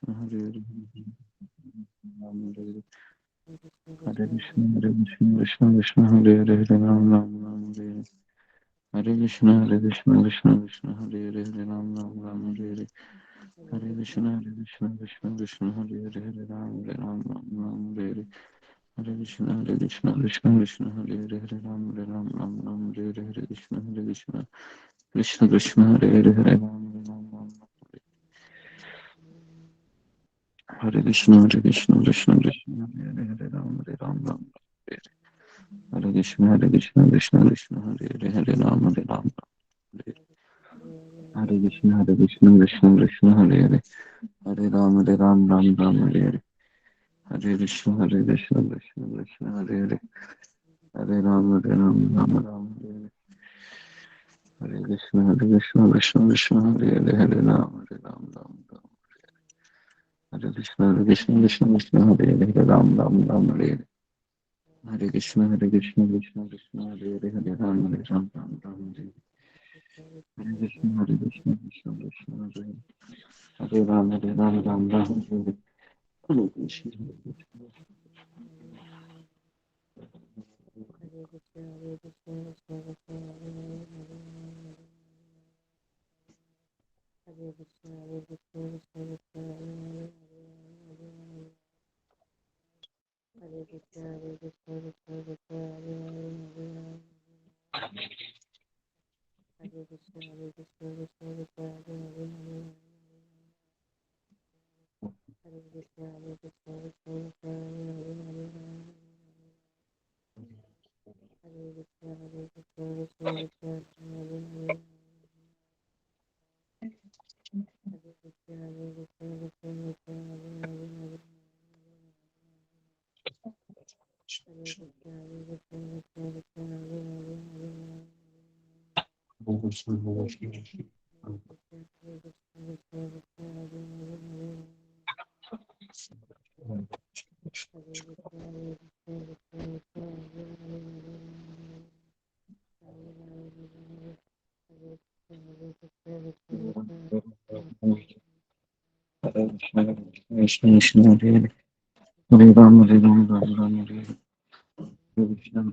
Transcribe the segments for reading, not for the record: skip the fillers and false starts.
Krishna, Hare Ram, Hare Krishna, Krishna Krishna, Hare Hare, Ram Ram, Hare Hare Krishna, Krishna Krishna, Hare Hare, Ram Ram, Hare Hare Krishna, Krishna Krishna, Hare Hare, Ram Ram, Hare Hare Krishna, Krishna Krishna, Hare Hare, Ram, Hare Krishna, Krishna Krishna, Hare Hare, Ram, Hare Krishna, Krishna Krishna, Hare Hare, Ram, Hare Krishna, Krishna Krishna, Hare Hare, Ram, Hare Krishna, Krishna Krishna, Hare Hare, Ram, Hare Hare, Hare Krishna, Krishna Hare Hare, Hare Ram, Ram, Hare Krishna, Krishna Hare Hare, Hare Ram, Hare Krishna, Krishna Hare Hare, Ram, Hare Hare. Hare Krishna, Krishna Hare Hare, Hare Ram, Hare. Hare Krishna,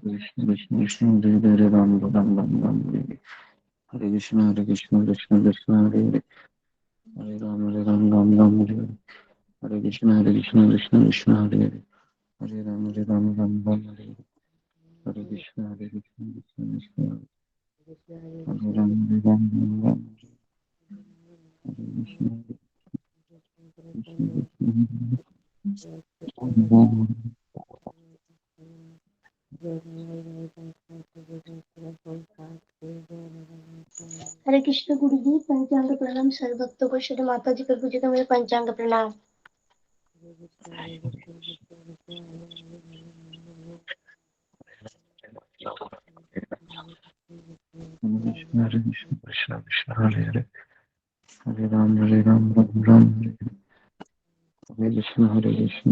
Krishna Hare Hare Ram, Hare. Hare Krishna, Krishna Hare Hare, Hare Ram, Hare. Krishna Hare Hare, Ram, Hare. Hare Krishna, Krishna Hare Hare, Hare Ram, Hare. Hare Krishna, Krishna Hare Hare, Hare Ram, Hare. Hare Krishna, Krishna, Hare Ram, Hare Krishna, हरे कृष्ण गुरु जी, पंचांग प्रणाम सर्व भक्तों को। श्री माता जी का पूजे का मेरे पंचांग प्रणाम। Krishna, Hare Hare, Hare Ram, Hare. Hare Krishna, Krishna, Hare Ram.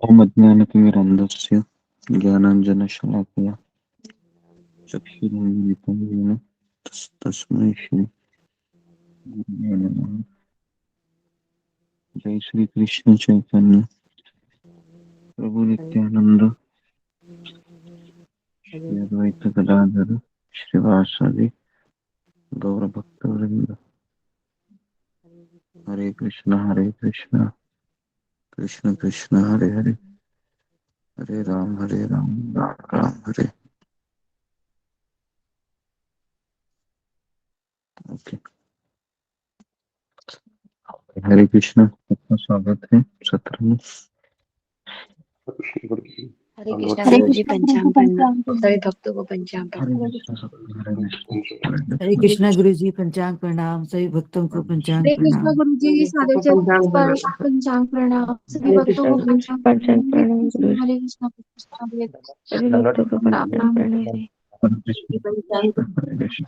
ओम अज्ञानतिमिरन्धस्य ज्ञानाञ्जनशलाकया चक्षुरुन्मिलितं येन तस्मै श्री गुरुवे नमः। जय श्री कृष्ण चैतन्य प्रभु नित्यानंद श्री अद्वैत गदाधर श्रीवासदि गौर भक्त वृंद। हरे कृष्ण कृष्ण कृष्ण हरे हरे, हरे राम राम हरे। ओके, हरे कृष्ण, आपका स्वागत है सत्र में। कृष्ण गुरु जी। हरे कृष्णा हरे गुरु जी, कृष्णा गुरु जी, पंचांग पढ़ना पंचांग सभी प्रणाम। भक्तों को पंचांग हरे पढ़ना। कृष्ण हरे कृष्ण हरे कृष्णा गुरु जी, पंचांग प्रणाम, सभी भक्तों को पंचांग हरे कृष्णा प्रणाम। गुरु जी, सारे चरण पर पंचांग प्रणाम, सभी भक्तों को पंचांग प्रणाम। हरे कृष्णा सभी भक्तों को पंचांग प्रणाम जी। हरे कृष्ण हरे कृष्ण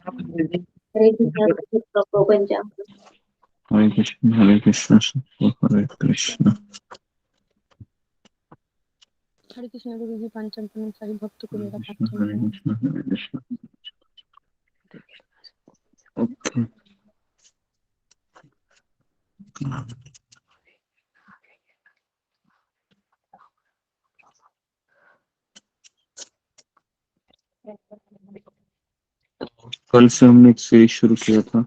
हरे कृष्णा भक्तों को पंचांग हरे कृष्ण हरे कृष्ण हरे कृष्ण। हरे कृष्णा गुरु जी, पंचांग प्रणाम, सभी भक्तों को हरे मेरा कृष्ण पंचांग हरे प्रणाम। कृष्ण हरे कृष्ण। ओके। कल से हमने एक सीरीज शुरू किया था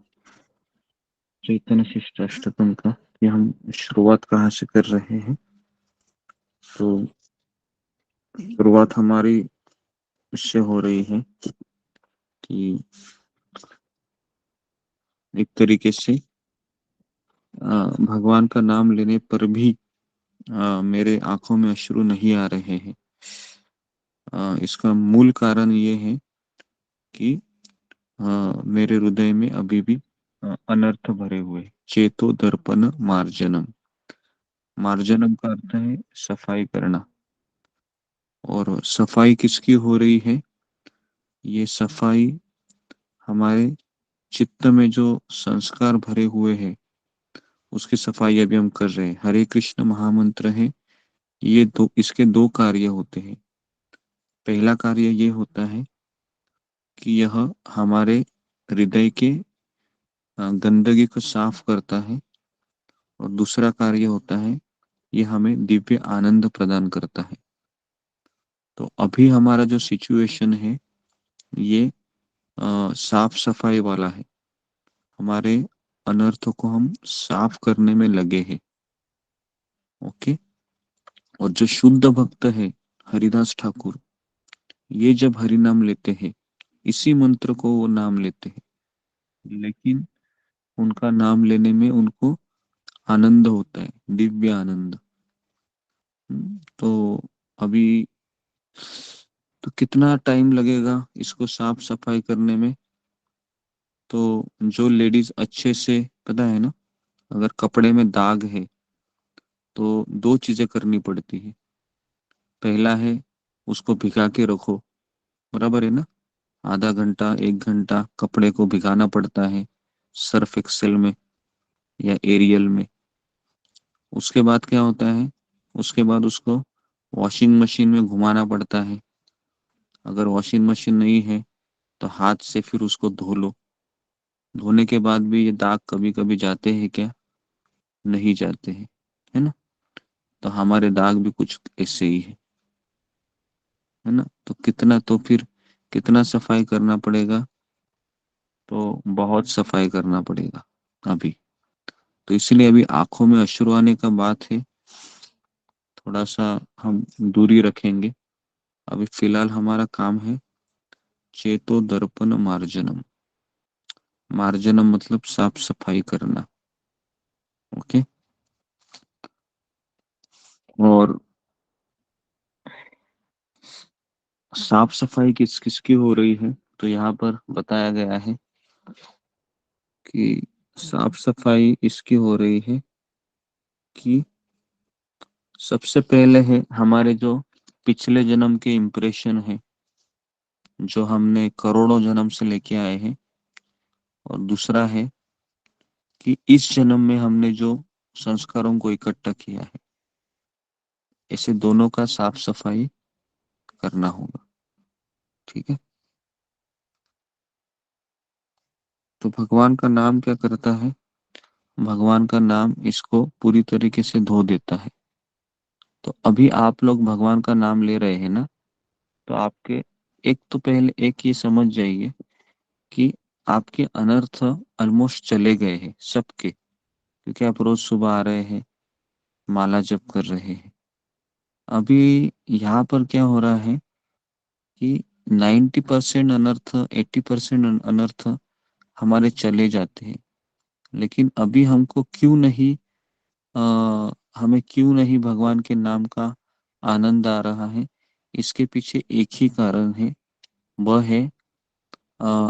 चैतन्य शिष्टाष्टकम का कि हम शुरुआत कहाँ से कर रहे हैं। तो शुरुआत हमारी इससे हो रही है कि एक तरीके से भगवान का नाम लेने पर भी मेरे आंखों में अश्रु नहीं आ रहे हैं। इसका मूल कारण ये है कि मेरे हृदय में अभी भी अनर्थ भरे हुए हैं। चेतो दर्पण मार्जनम। मार्जनम का अर्थ है सफाई करना। और सफाई किसकी हो रही है? ये सफाई हमारे चित्त में जो संस्कार भरे हुए हैं उसकी सफाई अभी हम कर रहे हैं। हरे कृष्ण महामंत्र है, ये इसके दो कार्य होते हैं। पहला कार्य ये होता है कि यह हमारे हृदय के गंदगी को साफ करता है। और दूसरा कार्य होता है ये हमें दिव्य आनंद प्रदान करता है। तो अभी हमारा जो सिचुएशन है ये साफ सफाई वाला है। हमारे अनर्थों को हम साफ करने में लगे हैं। ओके। और जो शुद्ध भक्त है हरिदास ठाकुर, ये जब हरि नाम लेते हैं इसी मंत्र को वो नाम लेते हैं, लेकिन उनका नाम लेने में उनको आनंद होता है, दिव्य आनंद। तो अभी तो कितना टाइम लगेगा इसको साफ सफाई करने में? तो जो लेडीज अच्छे से, पता है ना, अगर कपड़े में दाग है तो दो चीजें करनी पड़ती है। पहला है उसको भिगा के रखो, बराबर है ना। आधा घंटा 1 घंटा कपड़े को भिगाना पड़ता है सर्फ एक्सेल में या एरियल में। उसके बाद क्या होता है? उसके बाद उसको वॉशिंग मशीन में घुमाना पड़ता है। अगर वॉशिंग मशीन नहीं है तो हाथ से फिर उसको धो लो। धोने के बाद भी ये दाग कभी कभी जाते हैं क्या? नहीं जाते हैं, है ना। तो हमारे दाग भी कुछ ऐसे ही है ना। तो कितना, तो फिर कितना सफाई करना पड़ेगा? तो बहुत सफाई करना पड़ेगा अभी। तो इसलिए अभी आंखों में अश्रु आने का बात है, थोड़ा सा हम दूरी रखेंगे। अभी फिलहाल हमारा काम है चेतो दर्पण मार्जनम। मार्जनम मतलब साफ सफाई करना। ओके। और साफ सफाई किस किसकी हो रही है? तो यहाँ पर बताया गया है कि साफ सफाई इसकी हो रही है कि सबसे पहले है हमारे जो पिछले जन्म के इम्प्रेशन है, जो हमने करोड़ों जन्म से लेके आए हैं। और दूसरा है कि इस जन्म में हमने जो संस्कारों को इकट्ठा किया है, ऐसे दोनों का साफ सफाई करना होगा। ठीक है। तो भगवान का नाम क्या करता है? भगवान का नाम इसको पूरी तरीके से धो देता है। तो अभी आप लोग भगवान का नाम ले रहे हैं ना, तो आपके एक तो पहले एक ये समझ जाइए कि आपके अनर्थ ऑलमोस्ट चले गए हैं सबके, क्योंकि आप रोज सुबह आ रहे हैं, माला जप कर रहे हैं। अभी यहाँ पर क्या हो रहा है कि 90% अनर्थ, 80% अनर्थ हमारे चले जाते हैं। लेकिन अभी हमको क्यों नहीं, हमें क्यों नहीं भगवान के नाम का आनंद आ रहा है? इसके पीछे एक ही कारण है, वह है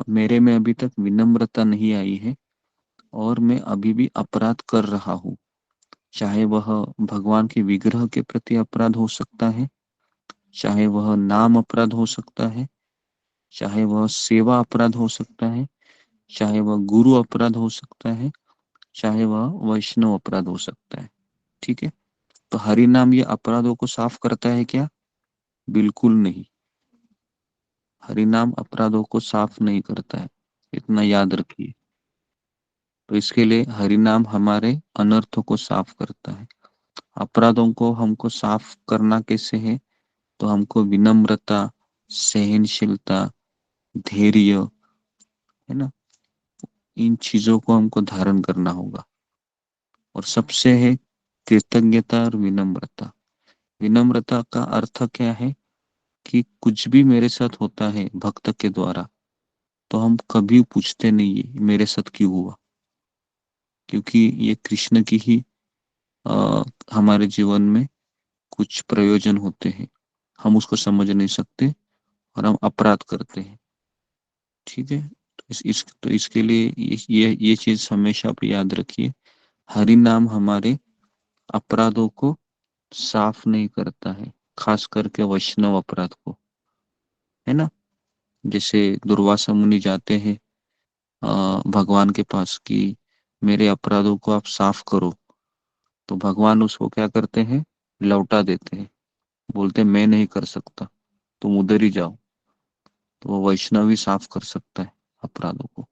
मेरे में अभी तक विनम्रता नहीं आई है और मैं अभी भी अपराध कर रहा हूँ। चाहे वह भगवान के विग्रह के प्रति अपराध हो सकता है, चाहे वह नाम अपराध हो सकता है, चाहे वह सेवा अपराध हो सकता है, चाहे वह गुरु अपराध हो सकता है, चाहे वह वैष्णव अपराध हो सकता है। ठीक है। तो हरि नाम ये अपराधों को साफ करता है क्या? बिल्कुल नहीं। हरि नाम अपराधों को साफ नहीं करता है, इतना याद रखिए। तो इसके लिए हरि नाम हमारे अनर्थों को साफ करता है। अपराधों को हमको साफ करना कैसे है? तो हमको विनम्रता, सहनशीलता, धैर्य, है ना, इन चीजों को हमको धारण करना होगा। और सबसे है कृतज्ञता और विनम्रता। विनम्रता का अर्थ क्या है? कि कुछ भी मेरे साथ होता है भक्त के द्वारा, तो हम कभी पूछते नहीं है मेरे साथ क्यों हुआ, क्योंकि ये कृष्ण की ही आ, हमारे जीवन में कुछ प्रयोजन होते हैं, हम उसको समझ नहीं सकते और हम अपराध करते हैं। ठीक है। तो तो इसके लिए ये चीज हमेशा आप याद रखिए। हरि नाम हमारे अपराधों को साफ नहीं करता है, खास करके वैष्णव अपराध को, है ना। जैसे दुर्वासा मुनि जाते हैं भगवान के पास कि मेरे अपराधों को आप साफ करो, तो भगवान उसको क्या करते हैं? लौटा देते हैं, बोलते हैं मैं नहीं कर सकता, तुम उधर ही जाओ। तो वो वैष्णव ही साफ कर सकता है अपराधों को।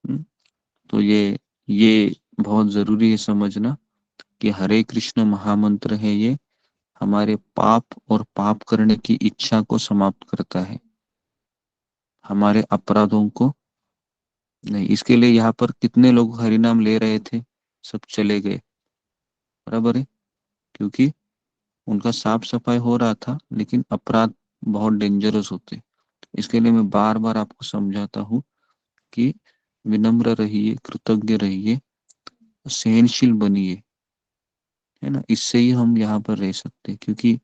हम्म? तो ये बहुत जरूरी है समझना कि हरे कृष्ण महामंत्र है, ये हमारे पाप और पाप करने की इच्छा को समाप्त करता है, हमारे अपराधों को नहीं। इसके लिए यहाँ पर कितने लोग हरि नाम ले रहे थे? सब चले गए, बराबर है, क्योंकि उनका साफ सफाई हो रहा था, लेकिन अपराध बहुत डेंजरस होते। इसके लिए मैं बार बार आपको समझाता हूँ कि विनम्र रहिए, कृतज्ञ रहिए, सहनशील बनिए, है ना। इससे ही हम यहाँ पर रह सकते हैं, क्योंकि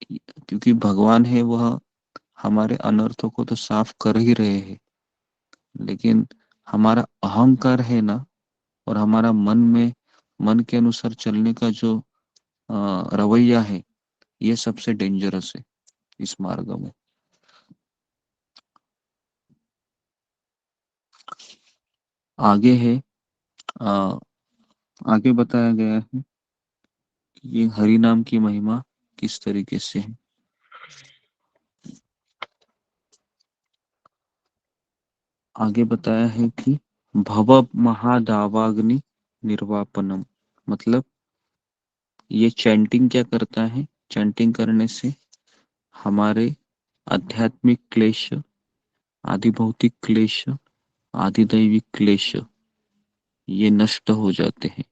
क्योंकि भगवान है वह हमारे अनर्थों को तो साफ कर ही रहे हैं, लेकिन हमारा अहंकार है ना, और हमारा मन के अनुसार चलने का जो रवैया है, ये सबसे डेंजरस है इस मार्ग में। आगे है आ, आगे बताया गया है कि ये हरि नाम की महिमा किस तरीके से है। आगे बताया है कि भव महादावाग्नि निर्वापनम, मतलब ये चैंटिंग क्या करता है? चैंटिंग करने से हमारे आध्यात्मिक क्लेश, आदि भौतिक क्लेश, आदि दैविक क्लेश, ये नष्ट हो जाते हैं।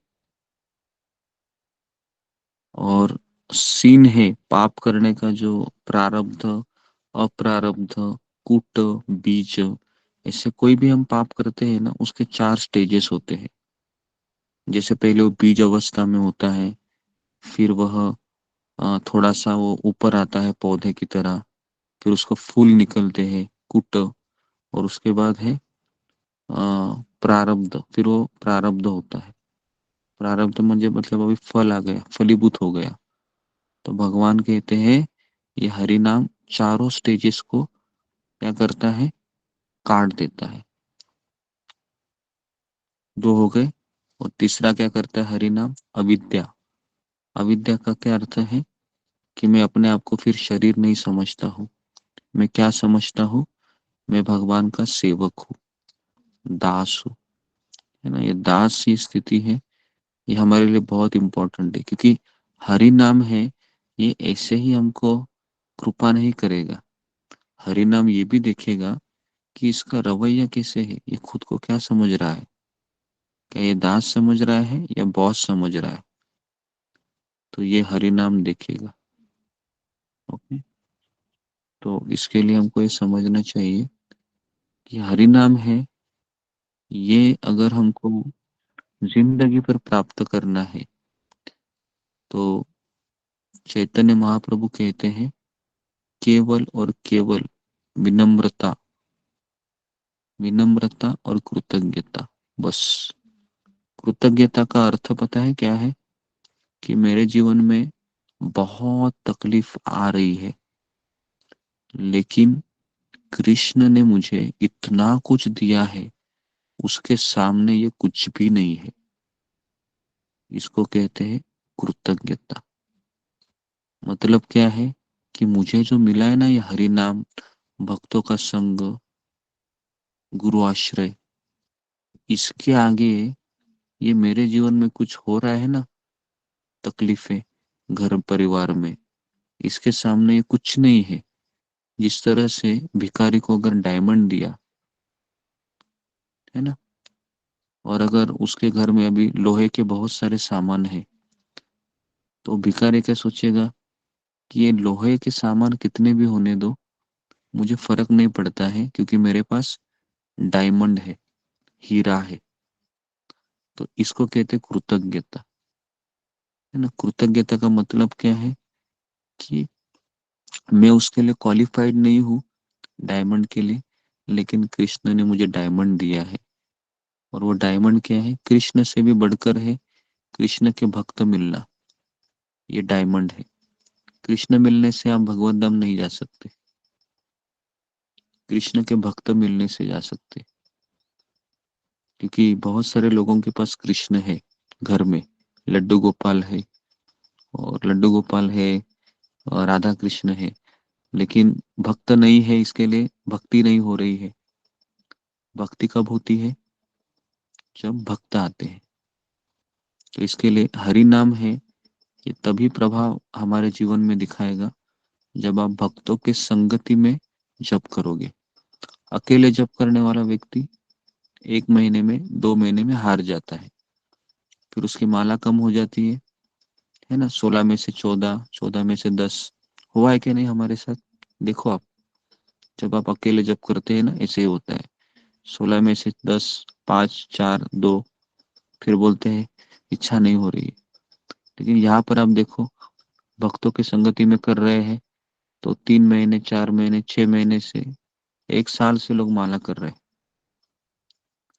और सीन है पाप करने का, जो प्रारब्ध, अप्रारब्ध, कूट, बीज, ऐसे कोई भी हम पाप करते हैं ना, उसके 4 स्टेजेस होते हैं। जैसे पहले वो बीज अवस्था में होता है, फिर वह थोड़ा सा वो ऊपर आता है पौधे की तरह, फिर उसको फूल निकलते हैं, कुट, और उसके बाद है प्रारब्ध, फिर वो प्रारब्ध होता है। प्रारब्ध म्हणजे मतलब अभी फल आ गया, फलीभूत हो गया। तो भगवान कहते हैं ये हरि नाम चारों स्टेजेस को क्या करता है? काट देता है। 2 हो गए। और तीसरा क्या करता है हरि नाम? अविद्या। अविद्या का क्या अर्थ है? कि मैं अपने आप को फिर शरीर नहीं समझता हूँ। मैं क्या समझता हूँ? मैं भगवान का सेवक हूँ, दास हूँ, है ना। ये दास की स्थिति है, ये हमारे लिए बहुत इंपॉर्टेंट है, क्योंकि हरि नाम है, ये ऐसे ही हमको कृपा नहीं करेगा। हरि नाम ये भी देखेगा कि इसका रवैया कैसे है, ये खुद को क्या समझ रहा है, क्या ये दास समझ रहा है या बॉस समझ रहा है। तो ये हरि नाम देखेगा। ओके। तो इसके लिए हमको ये समझना चाहिए कि हरि नाम है, ये अगर हमको जिंदगी पर प्राप्त करना है, तो चैतन्य महाप्रभु कहते हैं केवल और केवल विनम्रता, विनम्रता और कृतज्ञता, बस। कृतज्ञता का अर्थ पता है क्या है? कि मेरे जीवन में बहुत तकलीफ आ रही है, लेकिन कृष्ण ने मुझे इतना कुछ दिया है, उसके सामने ये कुछ भी नहीं है। इसको कहते हैं कृतज्ञता। मतलब क्या है? कि मुझे जो मिला है ना, ये हरि नाम, भक्तों का संग, गुरु आश्रय, इसके आगे ये मेरे जीवन में कुछ हो रहा है ना, तकलीफें घर परिवार में, इसके सामने ये कुछ नहीं है। जिस तरह से भिखारी को अगर डायमंड दिया है ना, और अगर उसके घर में अभी लोहे के बहुत सारे सामान है, तो भिखारी क्या सोचेगा कि ये लोहे के सामान कितने भी होने दो, मुझे फर्क नहीं पड़ता है, क्योंकि मेरे पास डायमंड है, हीरा है। तो इसको कहते कृतज्ञता, है ना। कृतज्ञता का मतलब क्या है? कि मैं उसके लिए क्वालिफाइड नहीं हूँ डायमंड के लिए, लेकिन कृष्ण ने मुझे डायमंड दिया है। और वो डायमंड क्या है? कृष्ण से भी बढ़कर है, कृष्ण के भक्त मिलना, ये डायमंड है। कृष्ण मिलने से आप भगवत धाम नहीं जा सकते, कृष्ण के भक्त मिलने से जा सकते। क्योंकि बहुत सारे लोगों के पास कृष्ण है घर में, लड्डू गोपाल है, और लड्डू गोपाल है, और राधा कृष्ण है, लेकिन भक्त नहीं है, इसके लिए भक्ति नहीं हो रही है। भक्ति कब होती है? जब भक्त आते हैं। तो इसके लिए हरि नाम है, ये तभी प्रभाव हमारे जीवन में दिखाएगा जब आप भक्तों के संगति में जप करोगे। अकेले जप करने वाला व्यक्ति 1 महीने में, 2 महीने में हार जाता है, फिर उसकी माला कम हो जाती है ना। 16 में से 14, 14 में से 10, हुआ है कि नहीं हमारे साथ? देखो आप, जब आप अकेले जप करते हैं ना, ऐसे ही होता है। 16 में से 10, 5, 4, 2, फिर बोलते हैं इच्छा नहीं हो रही है। लेकिन यहाँ पर आप देखो, भक्तों की संगति में कर रहे हैं, तो 3 महीने, 4 महीने, 6 महीने से 1 साल से लोग माला कर रहे हैं।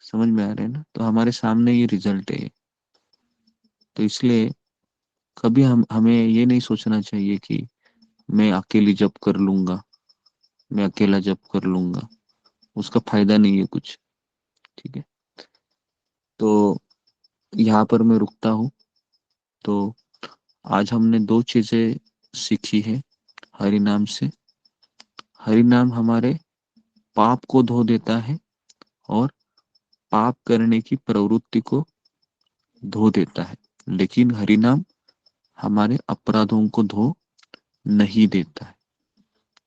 समझ में आ रहे हैं ना? तो हमारे सामने ये रिजल्ट है। तो इसलिए कभी हमें ये नहीं सोचना चाहिए कि मैं अकेली जप कर लूंगा, मैं अकेला जप कर लूंगा, उसका फायदा नहीं है कुछ। ठीक है, तो यहाँ पर मैं रुकता हूँ। तो आज हमने 2 चीजें सीखी है हरि नाम से। हरि नाम हमारे पाप को धो देता है, और पाप करने की प्रवृत्ति को धो देता है। लेकिन हरि नाम हमारे अपराधों को धो नहीं देता है।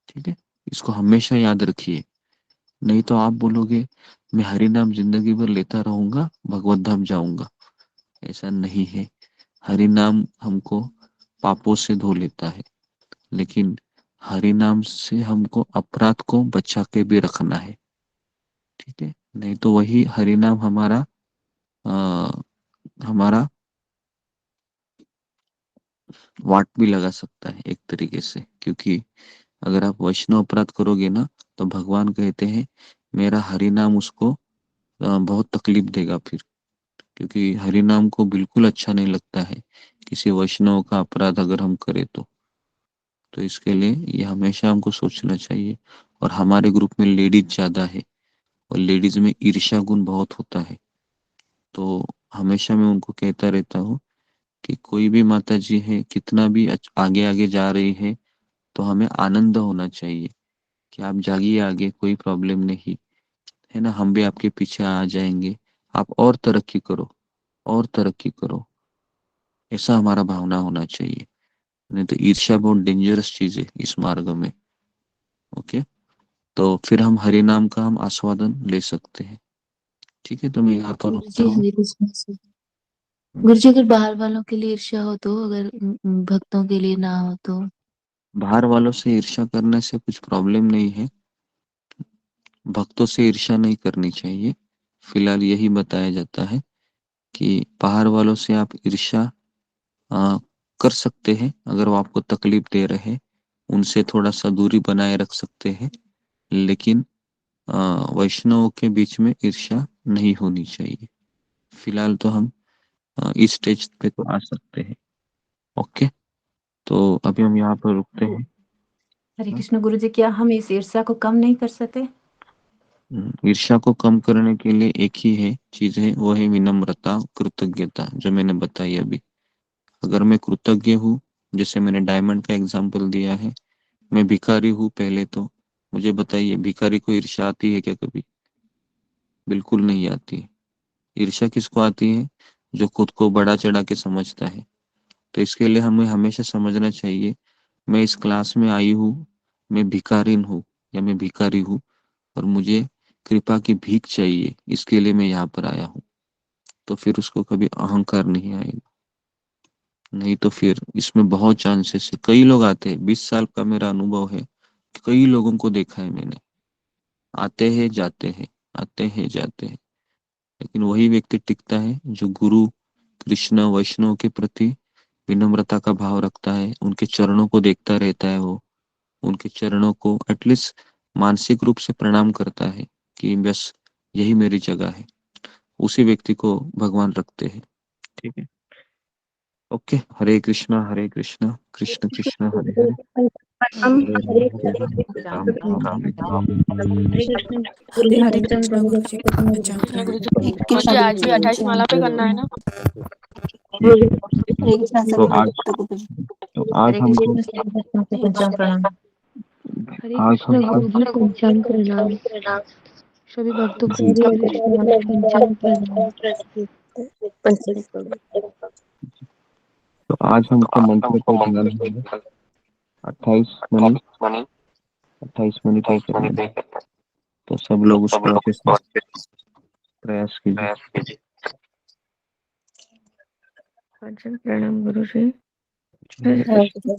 ठीक है, इसको हमेशा याद रखिए। नहीं तो आप बोलोगे मैं हरि नाम जिंदगी भर लेता रहूंगा, भगवत धाम जाऊंगा। ऐसा नहीं है। हरि नाम हमको पापों से धो लेता है, लेकिन हरि नाम से हमको अपराध को बचा के भी रखना है। ठीक है, नहीं तो वही हरि नाम आ, हमारा वाट भी लगा सकता है एक तरीके से। क्योंकि अगर आप वैष्णव अपराध करोगे ना, तो भगवान कहते हैं मेरा हरि नाम उसको बहुत तकलीफ देगा फिर। क्योंकि हरि नाम को बिल्कुल अच्छा नहीं लगता है किसी वैष्णव का अपराध अगर हम करें तो इसके लिए ये हमेशा हमको सोचना चाहिए। और हमारे ग्रुप में लेडीज ज्यादा है, और लेडीज में ईर्ष्या गुण बहुत होता है। तो हमेशा मैं उनको कहता रहता हूँ कि कोई भी माता जी है, कितना भी आगे आगे जा रही है, तो हमें आनंद होना चाहिए कि आप जागिए आगे, कोई प्रॉब्लम नहीं है ना, हम भी आपके पीछे आ जाएंगे, आप और तरक्की करो, और तरक्की करो। ऐसा हमारा भावना होना चाहिए। नहीं तो ईर्ष्या बहुत डेंजरस चीज है इस मार्ग में। ओके, तो फिर हम हरि नाम का हम आस्वादन ले सकते हैं। ठीक है, तो मैं यहाँ पर गुरु रुकता जी हूँ। हरे कृष्ण से। गुरु जी अगर बाहर वालों के लिए ईर्ष्या हो तो, अगर भक्तों के लिए ना हो तो? बाहर वालों से ईर्ष्या करने से कुछ प्रॉब्लम नहीं है, भक्तों से ईर्ष्या नहीं करनी चाहिए। फिलहाल यही बताया जाता है कि बाहर वालों से आप ईर्ष्या कर सकते हैं, अगर वो आपको तकलीफ दे रहे हैं उनसे थोड़ा सा दूरी बनाए रख सकते हैं, लेकिन अ, वैष्णवों के बीच में ईर्ष्या नहीं होनी चाहिए। फिलहाल तो हम इस स्टेज पे तो आ सकते हैं। ओके, तो अभी हम यहाँ पर रुकते हैं। हरे कृष्ण गुरु जी, क्या हम इस ईर्ष्या को कम नहीं कर सकते? ईर्ष्या को कम करने के लिए एक ही है चीज है, वो है विनम्रता, कृतज्ञता, जो मैंने बताई अभी। अगर मैं कृतज्ञ हूँ, जैसे मैंने डायमंड का एग्जांपल दिया है, मैं भिखारी हूँ पहले तो, मुझे बताइए भिखारी को ईर्ष्या आती है क्या कभी? बिल्कुल नहीं आती है। ईर्ष्या किसको आती है? जो खुद को बड़ा चढ़ा के समझता है। तो इसके लिए हमें हमेशा समझना चाहिए, मैं इस क्लास में आई हूँ, मैं भिखारिन हूँ या मैं भिखारी हूँ, और मुझे कृपा की भीख चाहिए, इसके लिए मैं यहाँ पर आया हूँ। तो फिर उसको कभी अहंकार नहीं आएगा। नहीं तो फिर इसमें बहुत चांसेस है, कई लोग आते हैं, 20 साल का मेरा अनुभव है, कई लोगों को देखा है मैंने, आते हैं जाते हैं, आते हैं जाते हैं, लेकिन वही व्यक्ति टिकता है जो गुरु, कृष्ण, वैष्णव के प्रति विनम्रता का भाव रखता है, उनके चरणों को देखता रहता है, वो उनके चरणों को एटलीस्ट मानसिक रूप से प्रणाम करता है कि बस यही मेरी जगह है, उसी व्यक्ति को भगवान रखते हैं। ठीक है, ओके। हरे कृष्णा, हरे कृष्णा, कृष्ण कृष्ण हरे हरे, हम हरे राम, हरे राम, राम राम, हरे हरे। हरे कृष्ण गुरु हरे जी हरे पंचांग कृष्ण प्रणव गुरु जी का पंचांग कृष्ण गुरु जी, प्रणाम। गुरु जी आज भी 28 माला पे करना है ना? हरे कृष्ण तो सभी आज भक्तों को तो आज हरे हमको कृष्ण सभी भक्तों को पंचांग प्रणाम। हरे आज कृष्ण हमको गुरु जी पंचांग प्रणाम। सभी भक्तों को हरे कृष्ण पंचांग प्रणाम। पंचांग प्रणाम। तो आज हमको मंत्र पे ध्यान है। 28 मनी, 28 मनी पे करना है, तो सब लोग उसको अच्छे से प्रयास कीजिए। पंचांग प्रणाम गुरु जी। हरे कृष्ण।